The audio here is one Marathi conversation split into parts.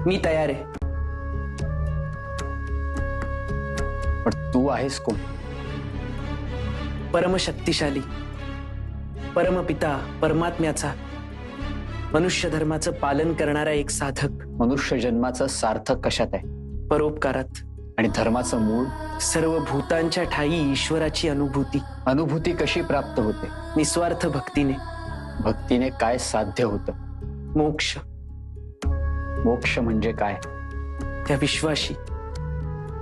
मी तयार आहे. पण तू आहेस कोण? परमशक्तिशाली, परमपिता परमात्म्याचा मनुष्य धर्माचं पालन करणारा एक साधक. मनुष्य जन्माचं सार्थक कशात आहे? परोपकारात. आणि धर्माचं मूळ? सर्व भूतांच्या ठाई ईश्वराची अनुभूती. अनुभूती कशी प्राप्त होते? निस्वार्थ भक्तीने. भक्तीने काय साध्य होतं? मोक्ष. मोक्ष म्हणजे काय? त्या विश्वाशी,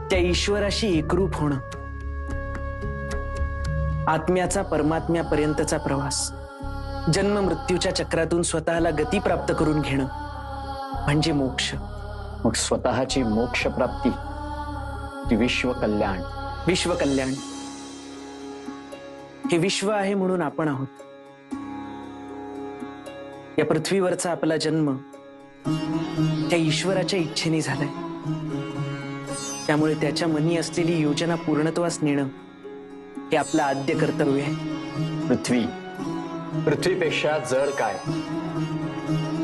त्या ईश्वराशी एकरूप होणं. आत्म्याचा परमात्म्यापर्यंतचा प्रवास. जन्म मृत्यूच्या चक्रातून स्वतःला गती प्राप्त करून घेणं म्हणजे मोक्ष. मग स्वतःची मोक्ष प्राप्ती, ती विश्व कल्याण. विश्व कल्याण हे विश्व आहे म्हणून आपण आहोत. या पृथ्वीवरचा आपला जन्म त्या ईश्वराच्या इच्छेने झालाय. त्यामुळे त्याच्या मनी असलेली योजना पूर्णत्वास नेणं हे आपलं आद्य कर्तव्य आहे. पृथ्वी, पृथ्वीपेक्षा जड काय?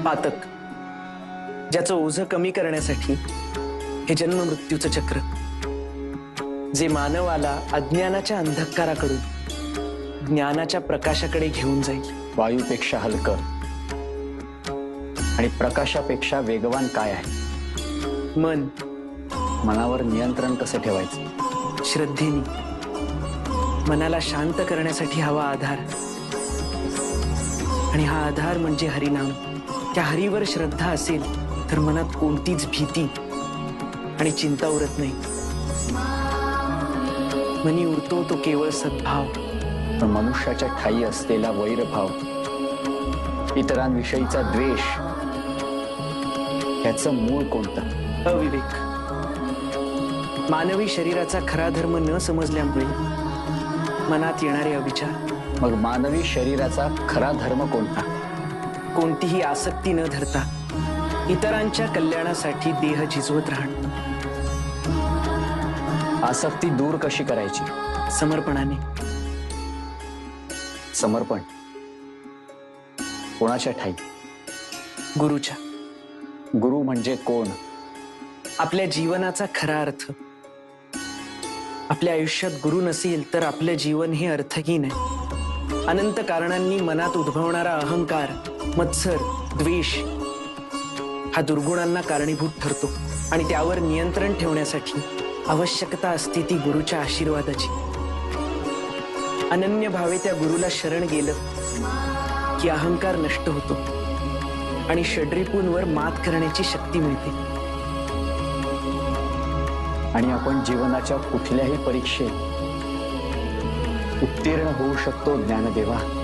पातक, ज्याचं ओझं कमी करण्यासाठी हे जन्म मृत्यूचं चक्र, जे मानवाला अज्ञानाच्या अंधकाराकडून ज्ञानाच्या प्रकाशाकडे घेऊन जाईल. वायूपेक्षा हलकं आणि प्रकाशापेक्षा वेगवान काय आहे? मन. मनावर नियंत्रण कसं ठेवायचं? श्रद्धेने. मनाला शांत करण्यासाठी हवा आधार, आणि हा आधार म्हणजे हरिनाम. त्या हरीवर श्रद्धा असेल तर मनात कोणतीच भीती आणि चिंता उरत नाही. मनी उरतो तो केवळ सद्भाव. पण मनुष्याच्या ठायी असलेला वैरभाव, इतरांविषयीचा द्वेष, याचं मूळ कोणतं? अविवेक. मानवी शरीराचा खरा धर्म न समजल्यामुळे मनात येणारे अविचार. मग मानवी शरीराचा खरा धर्म कोणता? कोणतीही आसक्ती न धरता इतरांच्या कल्याणासाठी देह झिजवत राहणं. आसक्ती दूर कशी करायची? समर्पणाने. समर्पण कोणाच्या ठाई? गुरुच्या. गुरु म्हणजे कोण? आपल्या जीवनाचा खरा अर्थ. आपल्या आयुष्यात गुरु नसेल तर आपलं जीवन हे अर्थहीन आहे. अनंत कारणांनी मनात उद्भवणारा अहंकार, मत्सर, द्वेष हा दुर्गुणांना कारणीभूत ठरतो. आणि त्यावर नियंत्रण ठेवण्यासाठी आवश्यकता असते ती गुरुच्या आशीर्वादाची. अनन्य भावे त्या गुरुला शरण गेलं की अहंकार नष्ट होतो आणि षड्रिपूंवर मात करण्याची शक्ती मिळते. आणि आपण जीवनाच्या कुठल्याही परीक्षेत उत्तीर्ण होऊ शकतो ज्ञानदेवा.